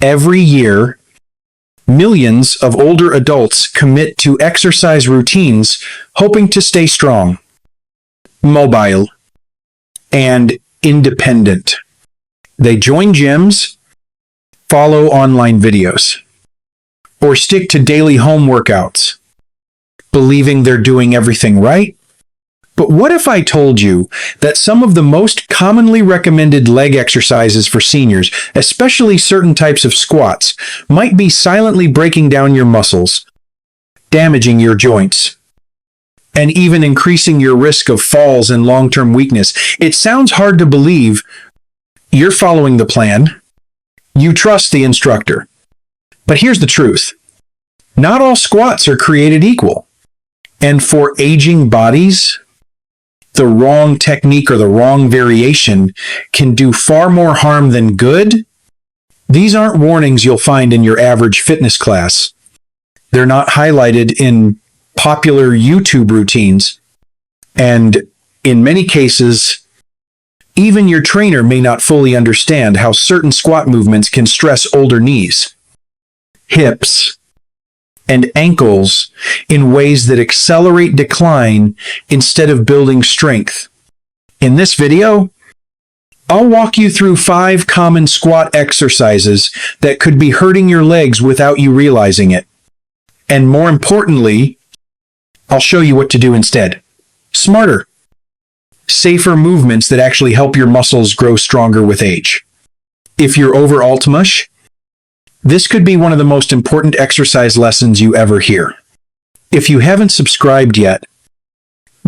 Every year, millions of older adults commit to exercise routines hoping to stay strong, mobile, and independent. They join gyms, follow online videos, or stick to daily home workouts, believing they're doing everything right. But what if I told you that some of the most commonly recommended leg exercises for seniors, especially certain types of squats, might be silently breaking down your muscles, damaging your joints, and even increasing your risk of falls and long-term weakness? It sounds hard to believe. You're following the plan. You trust the instructor. But here's the truth. Not all squats are created equal. And for aging bodies, the wrong technique or the wrong variation can do far more harm than good. These aren't warnings you'll find in your average fitness class. They're not highlighted in popular YouTube routines. And in many cases, even your trainer may not fully understand how certain squat movements can stress older knees, hips, and ankles in ways that accelerate decline instead of building strength. In this video, I'll walk you through 5 common squat exercises that could be hurting your legs without you realizing it. And more importantly, I'll show you what to do instead. Smarter, safer movements that actually help your muscles grow stronger with age. If you're over alt-mush, this could be one of the most important exercise lessons you ever hear. If you haven't subscribed yet,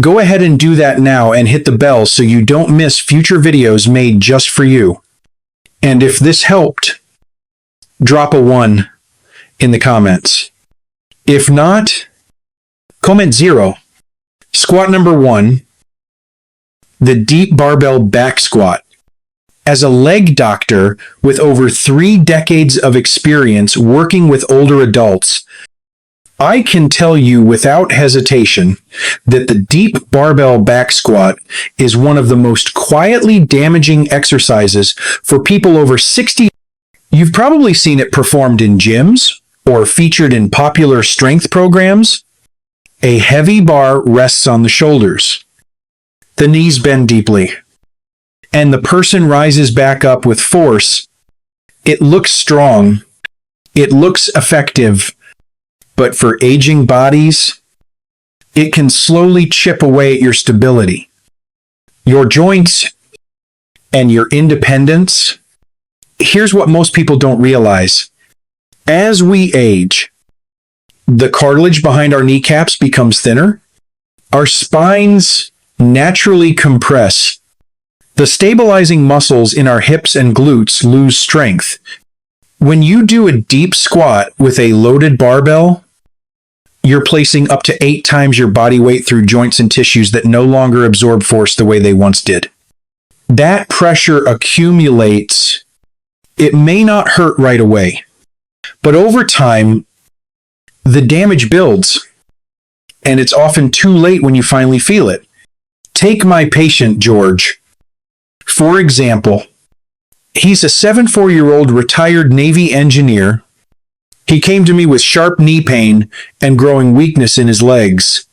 go ahead and do that now and hit the bell so you don't miss future videos made just for you. And if this helped, drop a 1 in the comments. If not, comment 0. Squat number 1, the deep barbell back squat. As a leg doctor with over 3 decades of experience working with older adults, I can tell you without hesitation that the deep barbell back squat is one of the most quietly damaging exercises for people over 60. You've probably seen it performed in gyms or featured in popular strength programs. A heavy bar rests on the shoulders. The knees bend deeply, and the person rises back up with force. It looks strong. It looks effective. But for aging bodies, it can slowly chip away at your stability, your joints, and your independence. Here's what most people don't realize. As we age, the cartilage behind our kneecaps becomes thinner. Our spines naturally compress. The stabilizing muscles in our hips and glutes lose strength. When you do a deep squat with a loaded barbell, you're placing up to 8 times your body weight through joints and tissues that no longer absorb force the way they once did. That pressure accumulates. It may not hurt right away, but over time, the damage builds, and it's often too late when you finally feel it. Take my patient, George. For example, he's a 74-year-old retired Navy engineer. He came to me with sharp knee pain and growing weakness in his legs.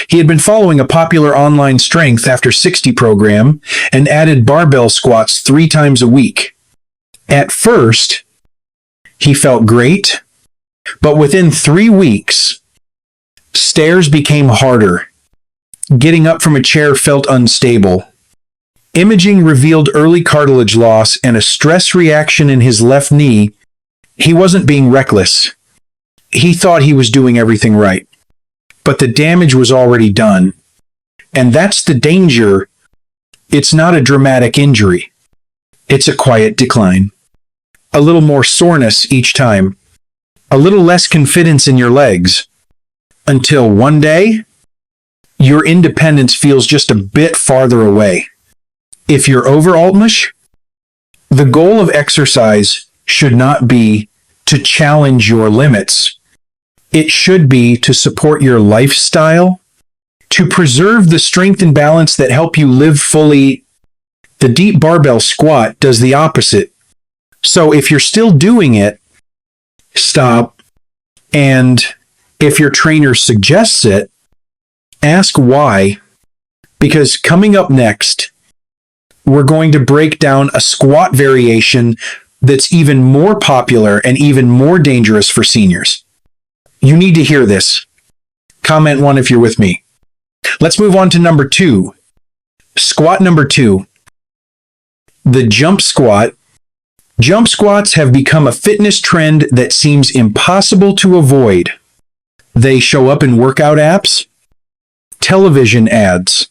He had been following a popular online Strength After 60 program and added barbell squats 3 times a week. At first, he felt great, but within 3 weeks, stairs became harder. Getting up from a chair felt unstable. Imaging revealed early cartilage loss and a stress reaction in his left knee. He wasn't being reckless. He thought he was doing everything right. But the damage was already done. And that's the danger. It's not a dramatic injury. It's a quiet decline. A little more soreness each time. A little less confidence in your legs. Until one day, your independence feels just a bit farther away. If you're over alt-mush, the goal of exercise should not be to challenge your limits. It should be to support your lifestyle, to preserve the strength and balance that help you live fully. The deep barbell squat does the opposite. So if you're still doing it, stop. And if your trainer suggests it, ask why. Because coming up next, we're going to break down a squat variation that's even more popular and even more dangerous for seniors. You need to hear this. Comment 1 if you're with me. Let's move on to number 2. Squat number 2. The jump squat. Jump squats have become a fitness trend that seems impossible to avoid. They show up in workout apps, television ads,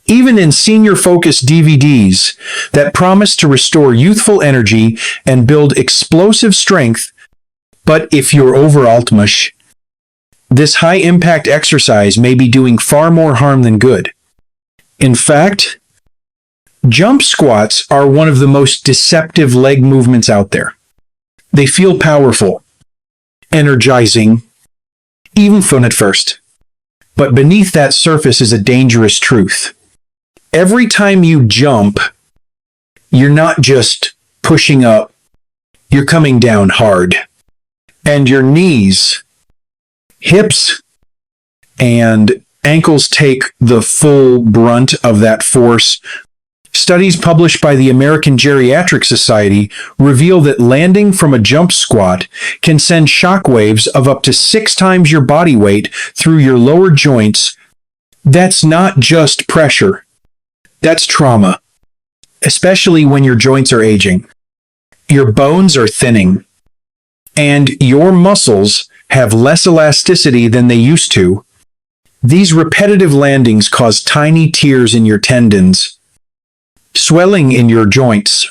even in senior-focused DVDs that promise to restore youthful energy and build explosive strength. But if you're overaltmush, this high-impact exercise may be doing far more harm than good. In fact, jump squats are one of the most deceptive leg movements out there. They feel powerful, energizing, even fun at first. But beneath that surface is a dangerous truth. Every time you jump, you're not just pushing up, you're coming down hard. And your knees, hips, and ankles take the full brunt of that force. Studies published by the American Geriatric Society reveal that landing from a jump squat can send shockwaves of up to 6 times your body weight through your lower joints. That's not just pressure. That's trauma, especially when your joints are aging. Your bones are thinning, and your muscles have less elasticity than they used to. These repetitive landings cause tiny tears in your tendons, swelling in your joints,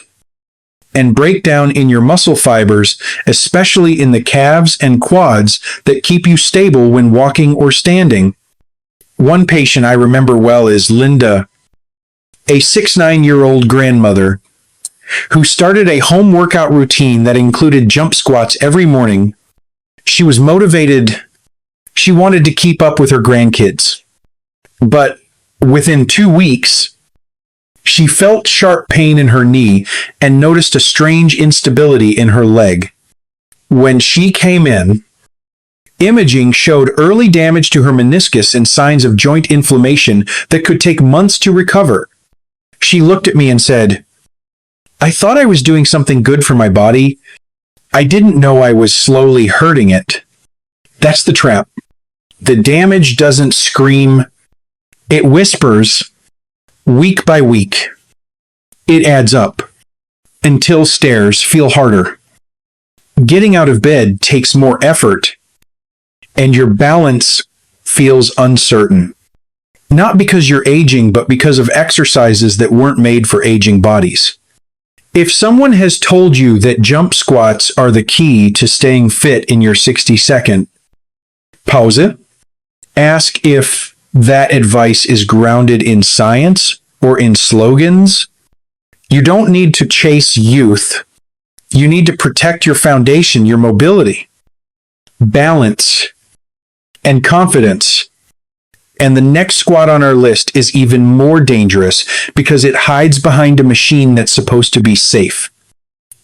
and breakdown in your muscle fibers, especially in the calves and quads that keep you stable when walking or standing. One patient I remember well is Linda, a 69-year-old grandmother who started a home workout routine that included jump squats every morning. She was motivated. She wanted to keep up with her grandkids. But within 2 weeks, she felt sharp pain in her knee and noticed a strange instability in her leg. When she came in, imaging showed early damage to her meniscus and signs of joint inflammation that could take months to recover. She looked at me and said, "I thought I was doing something good for my body. I didn't know I was slowly hurting it." That's the trap. The damage doesn't scream. It whispers, week by week. It adds up until stairs feel harder. Getting out of bed takes more effort, and your balance feels uncertain. Not because you're aging, but because of exercises that weren't made for aging bodies. If someone has told you that jump squats are the key to staying fit in your 60-second, pause it. Ask if that advice is grounded in science or in slogans. You don't need to chase youth. You need to protect your foundation, your mobility, balance, and confidence. And the next squat on our list is even more dangerous because it hides behind a machine that's supposed to be safe.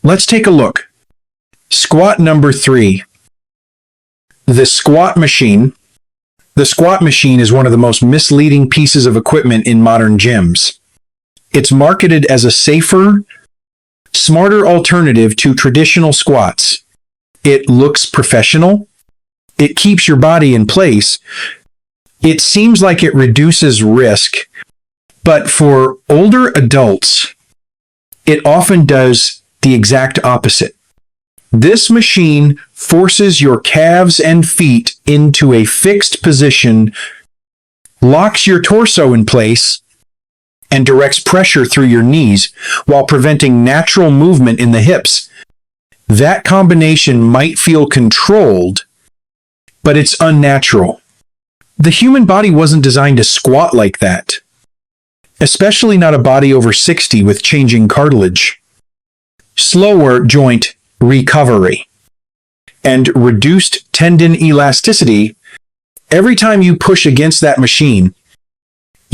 Let's take a look. Squat number 3. The squat machine. The squat machine is one of the most misleading pieces of equipment in modern gyms. It's marketed as a safer, smarter alternative to traditional squats. It looks professional. It keeps your body in place. It seems like it reduces risk, but for older adults, it often does the exact opposite. This machine forces your calves and feet into a fixed position, locks your torso in place, and directs pressure through your knees while preventing natural movement in the hips. That combination might feel controlled, but it's unnatural. The human body wasn't designed to squat like that, especially not a body over 60 with changing cartilage. Slower joint recovery and reduced tendon elasticity. Every time you push against that machine,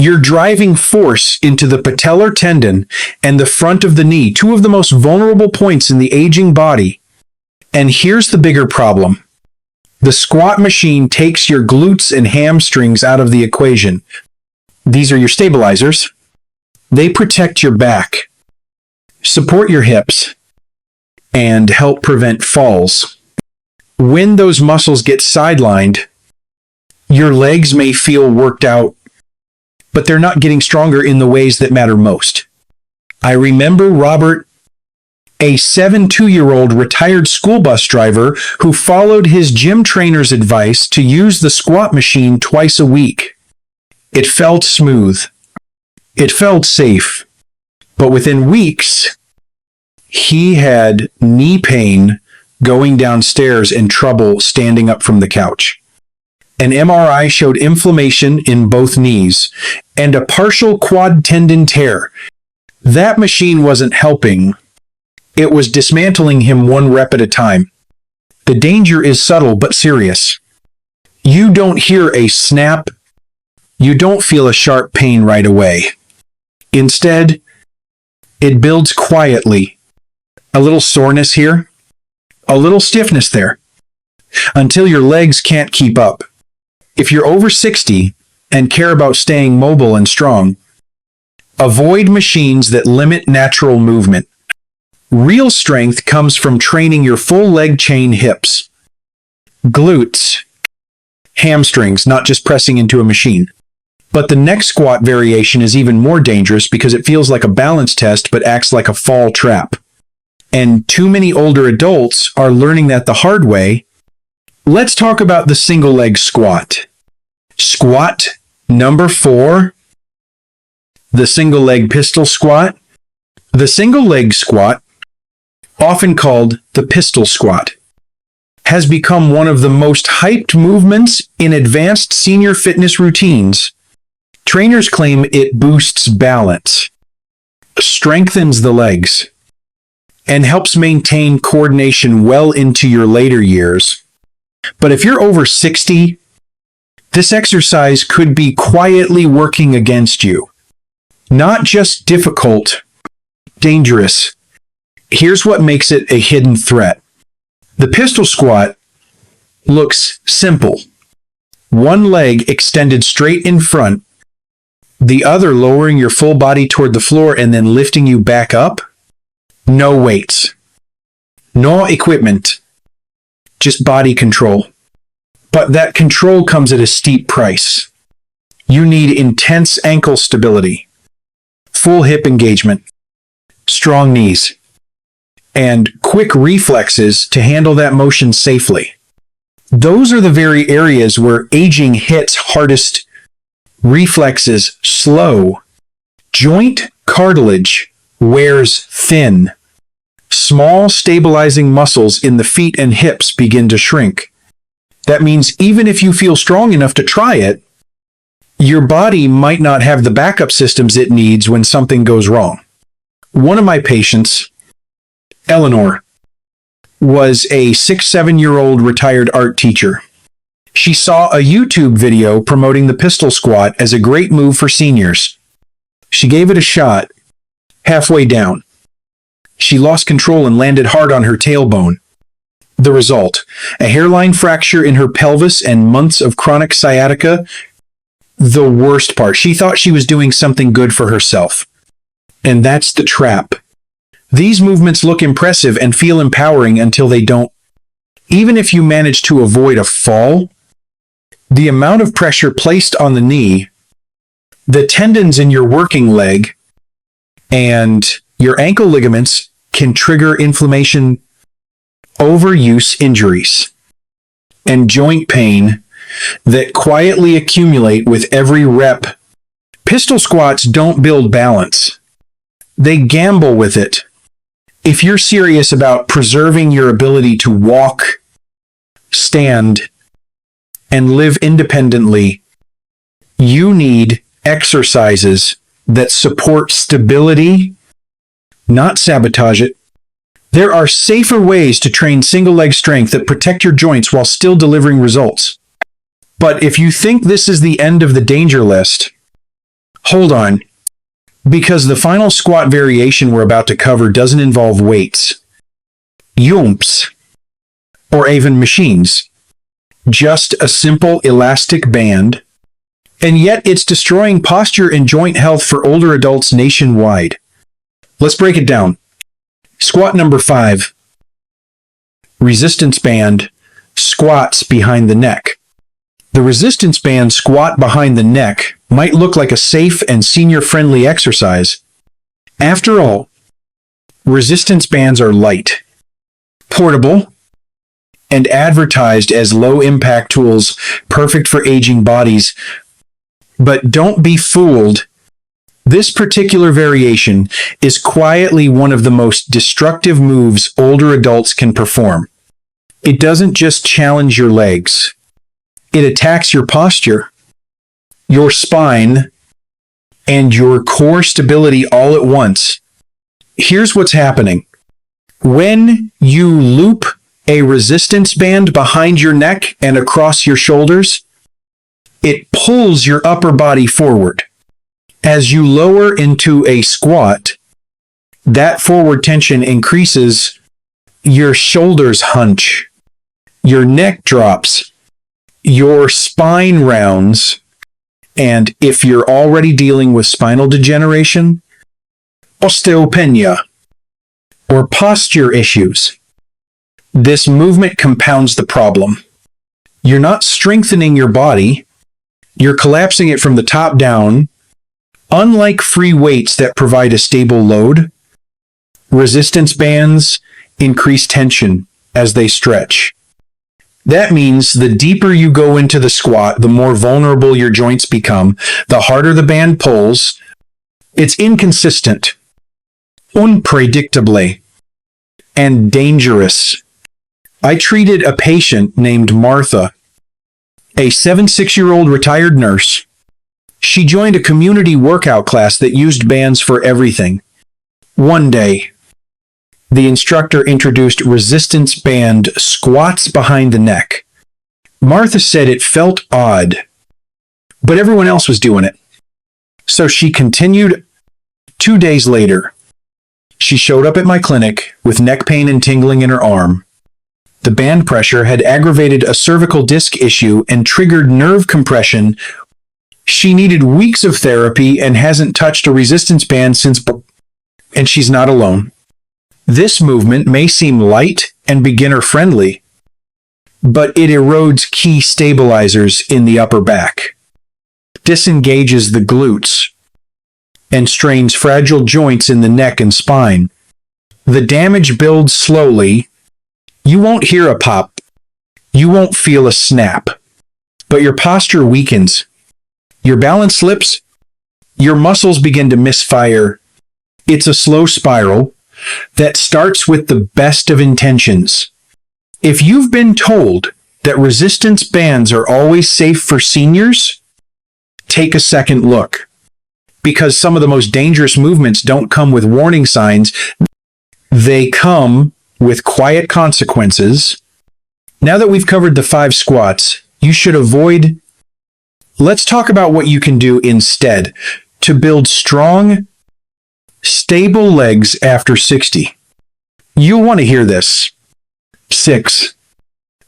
You're driving force into the patellar tendon and the front of the knee, two of the most vulnerable points in the aging body. And here's the bigger problem. The squat machine takes your glutes and hamstrings out of the equation. These are your stabilizers. They protect your back, support your hips, and help prevent falls. When those muscles get sidelined, your legs may feel worked out, but they're not getting stronger in the ways that matter most. I remember Robert, a 72-year-old retired school bus driver who followed his gym trainer's advice to use the squat machine twice a week. It felt smooth. It felt safe. But within weeks, he had knee pain going downstairs and trouble standing up from the couch. An MRI showed inflammation in both knees and a partial quad tendon tear. That machine wasn't helping. It was dismantling him one rep at a time. The danger is subtle but serious. You don't hear a snap. You don't feel a sharp pain right away. Instead, it builds quietly. A little soreness here, a little stiffness there, until your legs can't keep up. If you're over 60 and care about staying mobile and strong, avoid machines that limit natural movement. Real strength comes from training your full leg chain, hips, glutes, hamstrings, not just pressing into a machine. But the next squat variation is even more dangerous because it feels like a balance test but acts like a fall trap. And too many older adults are learning that the hard way. Let's talk about the single leg squat. Squat number 4, the single leg pistol squat. The single leg squat, often called the pistol squat, has become one of the most hyped movements in advanced senior fitness routines. Trainers claim it boosts balance, strengthens the legs, and helps maintain coordination well into your later years. But if you're over 60, this exercise could be quietly working against you. Not just difficult, dangerous. Here's what makes it a hidden threat. The pistol squat looks simple. One leg extended straight in front, the other lowering your full body toward the floor and then lifting you back up. No weights, no equipment, just body control. But that control comes at a steep price. You need intense ankle stability, full hip engagement, strong knees, and quick reflexes to handle that motion safely. Those are the very areas where aging hits hardest. Reflexes slow. Joint cartilage wears thin. Small stabilizing muscles in the feet and hips begin to shrink. That means even if you feel strong enough to try it, your body might not have the backup systems it needs when something goes wrong. One of my patients, Eleanor, was a 6-7-year-old retired art teacher. She saw a YouTube video promoting the pistol squat as a great move for seniors. She gave it a shot. Halfway down, she lost control and landed hard on her tailbone. The result, a hairline fracture in her pelvis and months of chronic sciatica. The worst part, she thought she was doing something good for herself. And that's the trap. These movements look impressive and feel empowering until they don't. Even if you manage to avoid a fall, the amount of pressure placed on the knee, the tendons in your working leg, and your ankle ligaments can trigger inflammation, overuse injuries, and joint pain that quietly accumulate with every rep. Pistol squats don't build balance. They gamble with it. If you're serious about preserving your ability to walk, stand, and live independently, you need exercises that support stability, not sabotage it. There are safer ways to train single leg strength that protect your joints while still delivering results. But if you think this is the end of the danger list, Hold on, because the final squat variation we're about to cover doesn't involve weights, yumps, or even machines. Just a simple elastic band, and yet it's destroying posture and joint health for older adults nationwide. Let's break it down. Squat number 5. Resistance band squats behind the neck. The resistance band squat behind the neck might look like a safe and senior-friendly exercise. After all, resistance bands are light, portable, and advertised as low-impact tools perfect for aging bodies. But don't be fooled. This particular variation is quietly one of the most destructive moves older adults can perform. It doesn't just challenge your legs. It attacks your posture, your spine, and your core stability all at once. Here's what's happening. When you loop a resistance band behind your neck and across your shoulders, it pulls your upper body forward. As you lower into a squat, that forward tension increases, your shoulders hunch, your neck drops, your spine rounds, and if you're already dealing with spinal degeneration, osteopenia, or posture issues, this movement compounds the problem. You're not strengthening your body, you're collapsing it from the top down. Unlike free weights that provide a stable load, resistance bands increase tension as they stretch. That means the deeper you go into the squat, the more vulnerable your joints become, the harder the band pulls. It's inconsistent, unpredictable, and dangerous. I treated a patient named Martha, a 76-year-old retired nurse. She joined a community workout class that used bands for everything. One day, the instructor introduced resistance band squats behind the neck. Martha said it felt odd, but everyone else was doing it. So she continued. 2 days later, she showed up at my clinic with neck pain and tingling in her arm. The band pressure had aggravated a cervical disc issue and triggered nerve compression. She needed weeks of therapy and hasn't touched a resistance band since, and she's not alone. This movement may seem light and beginner-friendly, but it erodes key stabilizers in the upper back, disengages the glutes, and strains fragile joints in the neck and spine. The damage builds slowly. You won't hear a pop. You won't feel a snap. But your posture weakens. Your balance slips. Your muscles begin to misfire. It's a slow spiral that starts with the best of intentions. If you've been told that resistance bands are always safe for seniors, take a second look. Because some of the most dangerous movements don't come with warning signs. They come with quiet consequences. Now that we've covered the 5 squats, you should avoid. Let's talk about what you can do instead to build strong, stable legs after 60. You'll want to hear this. 6.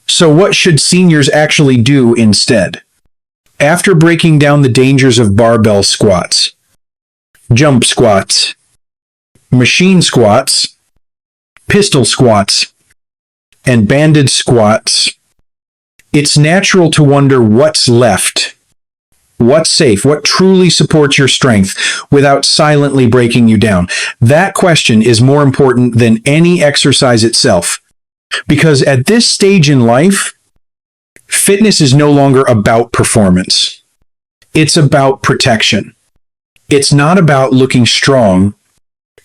So what should seniors actually do instead? After breaking down the dangers of barbell squats, jump squats, machine squats, pistol squats, and banded squats, it's natural to wonder what's left. What's safe? What truly supports your strength without silently breaking you down? That question is more important than any exercise itself. Because at this stage in life, fitness is no longer about performance. It's about protection. It's not about looking strong.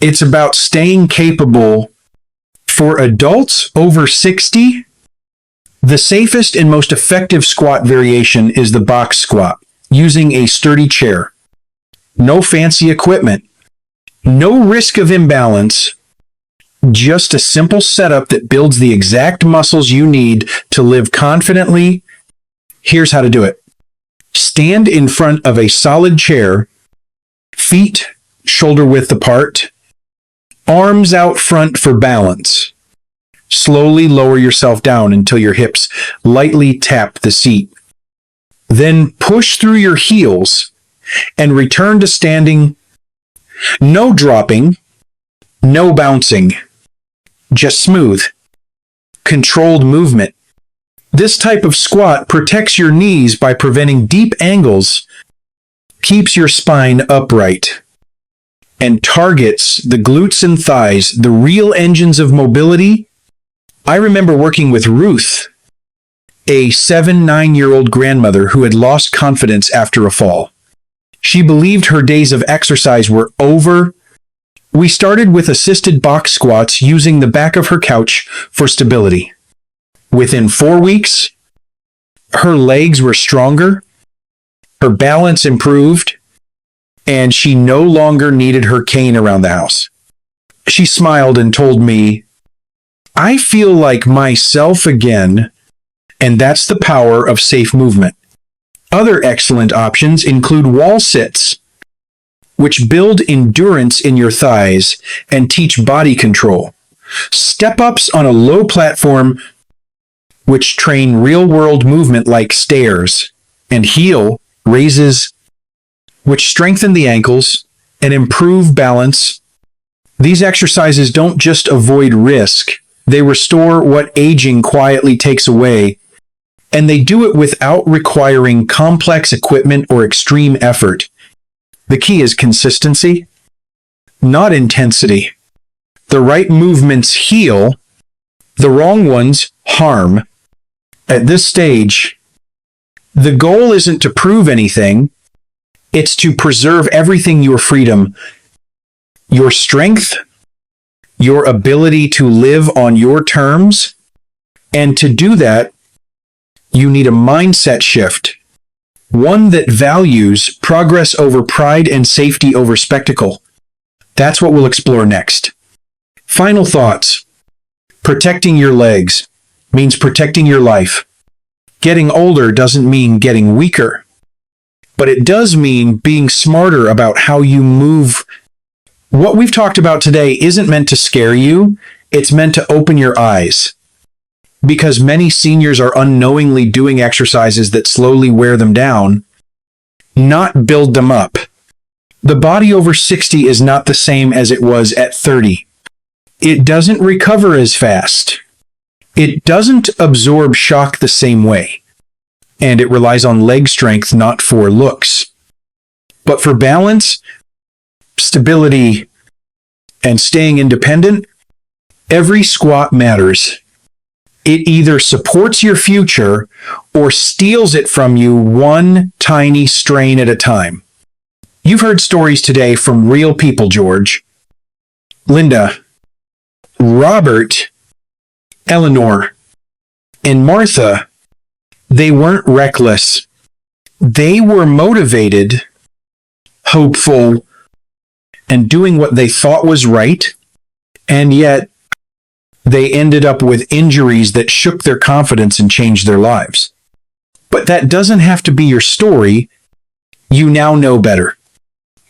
It's about staying capable. For adults over 60, the safest and most effective squat variation is the box squat, using a sturdy chair. No fancy equipment. No risk of imbalance. Just a simple setup that builds the exact muscles you need to live confidently. Here's how to do it. Stand in front of a solid chair Feet shoulder width apart. Arms out front for balance. Slowly lower yourself down until your hips lightly tap the seat. Then push through your heels and return to standing. No dropping, no bouncing, just smooth, controlled movement. This type of squat protects your knees by preventing deep angles, keeps your spine upright, and targets the glutes and thighs, the real engines of mobility. I remember working with Ruth, a 9-year-old grandmother who had lost confidence after a fall. She believed her days of exercise were over. We started with assisted box squats using the back of her couch for stability. Within 4 weeks, her legs were stronger, her balance improved, and she no longer needed her cane around the house. She smiled and told me, "I feel like myself again," and that's the power of safe movement. Other excellent options include wall sits, which build endurance in your thighs and teach body control. Step-ups on a low platform, which train real-world movement like stairs, and heel raises, which strengthen the ankles and improve balance. These exercises don't just avoid risk, they restore what aging quietly takes away, and they do it without requiring complex equipment or extreme effort. The key is consistency, not intensity. The right movements heal, the wrong ones harm. At this stage, the goal isn't to prove anything, it's to preserve everything: your freedom, your strength, your ability to live on your terms. And to do that, you need a mindset shift, one that values progress over pride and safety over spectacle. That's what we'll explore next. Final thoughts. Protecting your legs means protecting your life. Getting older doesn't mean getting weaker, but it does mean being smarter about how you move. What we've talked about today isn't meant to scare you, it's meant to open your eyes. Because many seniors are unknowingly doing exercises that slowly wear them down, not build them up. The body over 60 is not the same as it was at 30. It doesn't recover as fast. It doesn't absorb shock the same way. And it relies on leg strength, not for looks. But for balance, stability, and staying independent, every squat matters. It either supports your future or steals it from you, one tiny strain at a time. You've heard stories today from real people, George, Linda, Robert, Eleanor, and Martha. They weren't reckless. They were motivated, hopeful, and doing what they thought was right, and yet they ended up with injuries that shook their confidence and changed their lives. But that doesn't have to be your story. You now know better.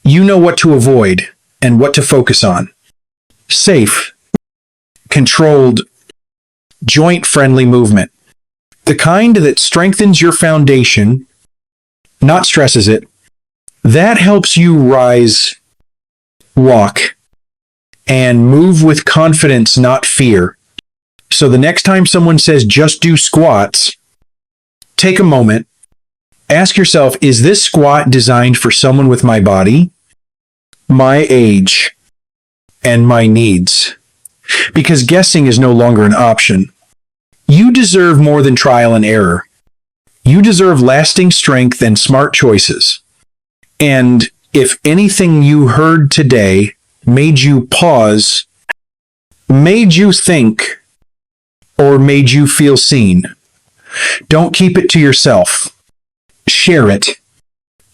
You know what to avoid and what to focus on. Safe, controlled, joint-friendly movement. The kind that strengthens your foundation, not stresses it. That helps you rise, walk, and move with confidence, not fear. So the next time someone says just do squats, take a moment, ask yourself, is this squat designed for someone with my body, my age, and my needs? Because guessing is no longer an option. You deserve more than trial and error. You deserve lasting strength and smart choices. And if anything you heard today made you pause, made you think, or made you feel seen, don't keep it to yourself. Share it.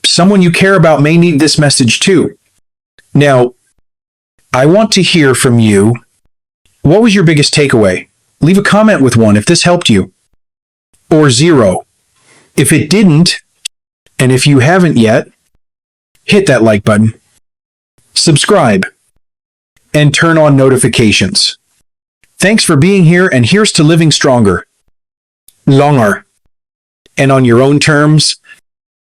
Someone you care about may need this message too. Now, I want to hear from you. What was your biggest takeaway? Leave a comment with one if this helped you. Or 0. If it didn't, and if you haven't yet, hit that like button. subscribe, and turn on notifications. Thanks for being here, and here's to living stronger, longer, and on your own terms.